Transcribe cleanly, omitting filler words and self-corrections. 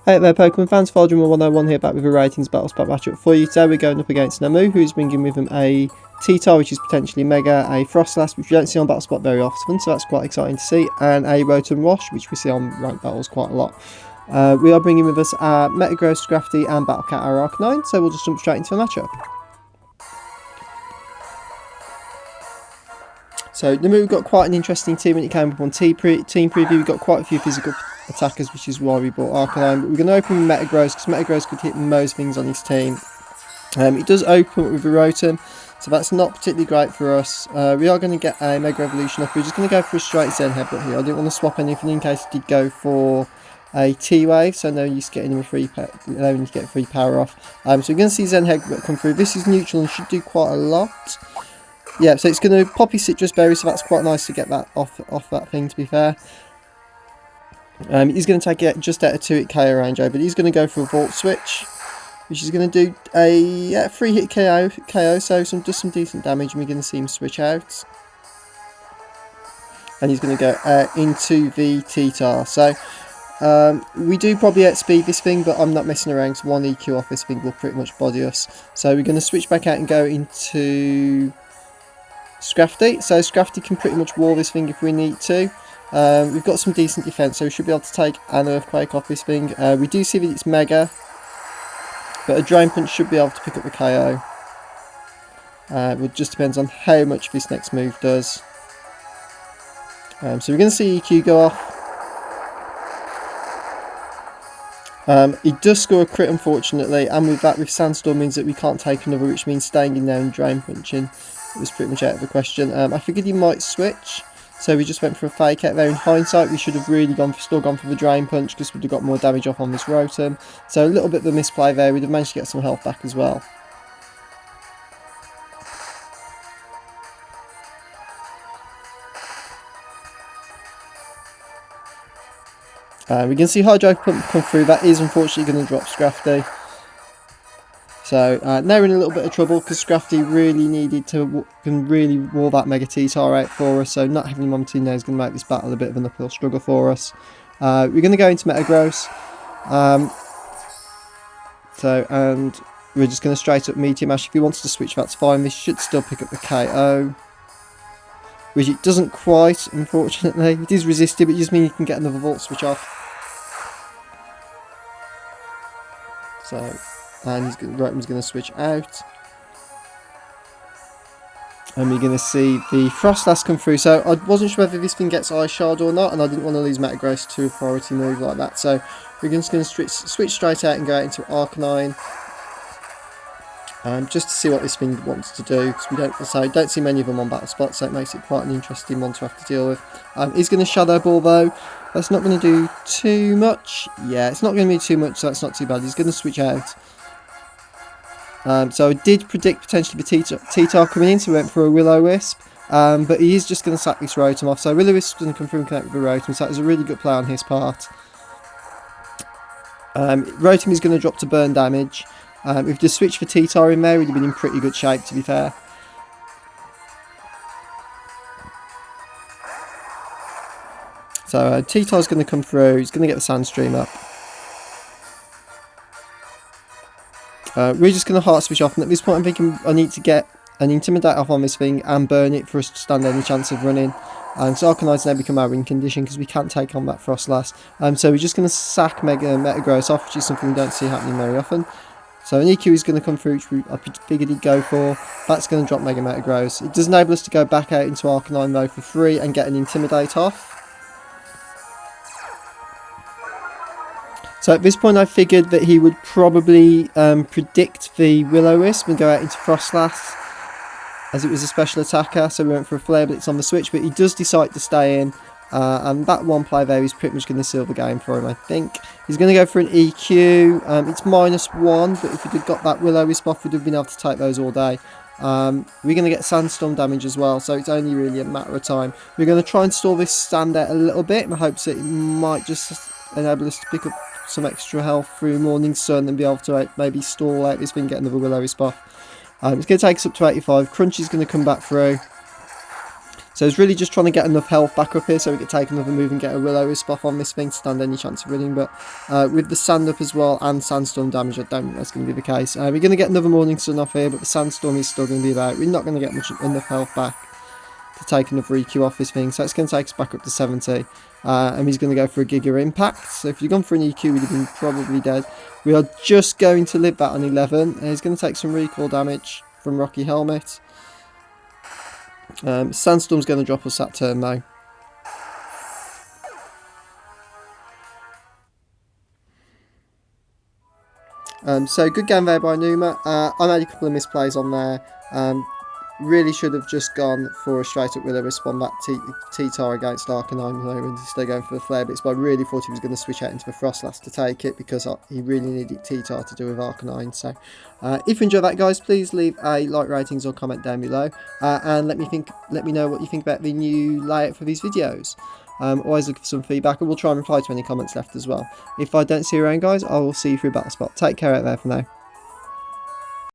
Hey there Pokemon fans, Faldrum 101 here back with a ratings battle spot matchup for you. Today we're going up against Namu, who's bringing with him a T-Tar, which is potentially Mega, a Froslass, which we don't see on Battle Spot very often, so that's quite exciting to see, and a Rotom Wash, which we see on ranked battles quite a lot. We are bringing with us Metagross, Scrafty and Battlecat our Arcanine, so we'll just jump straight into the matchup. So Namu got quite an interesting team when it came up on team preview. We got quite a few physical attackers, which is why we bought Arcanine. But we're going to open with Metagross because Metagross could hit most things on his team. It does open with a Rotom, so that's not particularly great for us. We are going to get a Mega Evolution up. We're just going to go for a straight Zen Headbutt here. I didn't want to swap anything in case it did go for a T-Wave, so no use getting him a free allowing him to get free power off. So we're going to see Zen Headbutt come through. This is neutral and should do quite a lot. Yeah, so it's going to pop his Citrus Berry, so that's quite nice to get that off that thing, to be fair. He's going to take it just out of 2-hit KO range, but he's going to go for a Volt Switch, which is going to do a 3-hit KO, so just some decent damage, and we're going to see him switch out. And he's going to go into the T-Tar. So we do probably outspeed this thing, but I'm not messing around, so 1 EQ off this thing will pretty much body us. So we're going to switch back out and go into Scrafty. So Scrafty can pretty much wall this thing if we need to. We've got some decent defense, so we should be able to take an Earthquake off this thing. We do see that it's Mega, but a Drain Punch should be able to pick up the KO. It just depends on how much this next move does. So we're going to see EQ go off. It does score a crit, unfortunately, and with that, with Sandstorm means that we can't take another, which means staying in there and Drain Punching was pretty much out of the question. I figured he might switch, so we just went for a Fake Out there. In hindsight, we should have really still gone for the Drain Punch, because we'd have got more damage off on this Rotom. So a little bit of a misplay there. We'd have managed to get some health back as well. We can see Hydro Pump come through. That is unfortunately going to drop Scrafty. So now we're in a little bit of trouble because Scrafty really needed to really wall that Mega T-Tar out for us. So not having him on team now is going to make this battle a bit of an uphill struggle for us. We're going to go into Metagross. And we're just going to straight up Meteor Mash. If he wants to switch, that's fine. This should still pick up the KO. Which it doesn't quite, unfortunately. It is resisted, but it just means you can get another Volt Switch off. So, and Rotom's going to switch out. And we're going to see the Froslass come through. So I wasn't sure whether this thing gets Ice Shard or not, and I didn't want to lose Metagross to a priority move like that. So we're just going to switch straight out and go out into Arcanine. Just to see what this thing wants to do, because we don't see many of them on Battle Spot, so it makes it quite an interesting one to have to deal with. He's going to Shadow Ball though. That's not going to do too much. Yeah, it's not going to be too much, so that's not too bad. He's going to switch out. So I did predict potentially the T-Tar coming in, so we went for a Will-O-Wisp. But he is just going to sack this Rotom off. So Will-O-Wisp is going to come through and connect with the Rotom, so that was a really good play on his part. Rotom is going to drop to burn damage. If the switch for T-Tar in there, we'd have been in pretty good shape, to be fair. So T-Tar's going to come through. He's going to get the Sandstream up. We're just going to Heart Switch off, and at this point I'm thinking I need to get an Intimidate off on this thing and burn it for us to stand any chance of running. So Arcanine's now become our win condition because we can't take on that Froslass. So we're just going to sack Metagross off, which is something we don't see happening very often. So an EQ is going to come through, which I figured he'd go for. That's going to drop Metagross. It does enable us to go back out into Arcanine though for free and get an Intimidate off. So at this point I figured that he would probably predict the Will-O-Wisp and go out into Froslass, as it was a special attacker, so we went for a Flare Blitz on the switch, but he does decide to stay in. And that one play there is pretty much going to seal the game for him, I think. He's going to go for an EQ. It's -1, but if we'd have got that Will-O-Wisp off, we'd have been able to take those all day. We're going to get Sandstorm damage as well, so it's only really a matter of time. We're going to try and stall this stand out a little bit in the hopes that it might just enable us to pick up some extra health through Morning Sun and be able to maybe stall out this thing, get another Will-O-Wisp off. It's going to take us up to 85. Crunch is going to come back through. So it's really just trying to get enough health back up here so we could take another move and get a Will-O-Wisp off on this thing to stand any chance of winning. But with the sand up as well and sandstorm damage, I don't think that's going to be the case. We're going to get another Morning Sun off here, but the sandstorm is still going to be about. We're not going to get enough health back to take another EQ off this thing, so it's going to take us back up to 70. And he's going to go for a Giga Impact. So if you'd gone for an EQ, we'd have been probably dead. We are just going to live that on 11. And he's going to take some recoil damage from Rocky Helmet. Sandstorm's going to drop us that turn though. So good game there by Numa. I made a couple of misplays on there. Really should have just gone for a straight up Will-O-Wisp on that T-Tar against Arcanine there instead of going for the Flare Blitz, but I really thought he was going to switch out into the Froslass to take it because he really needed T-Tar to do with Arcanine. So if you enjoyed that, guys, please leave a like, ratings or comment down below, and let me know what you think about the new layout for these videos. Always looking for some feedback, and we'll try and reply to any comments left as well. If I don't see you around, guys, I will see you through Battle Spot. Take care out there for now.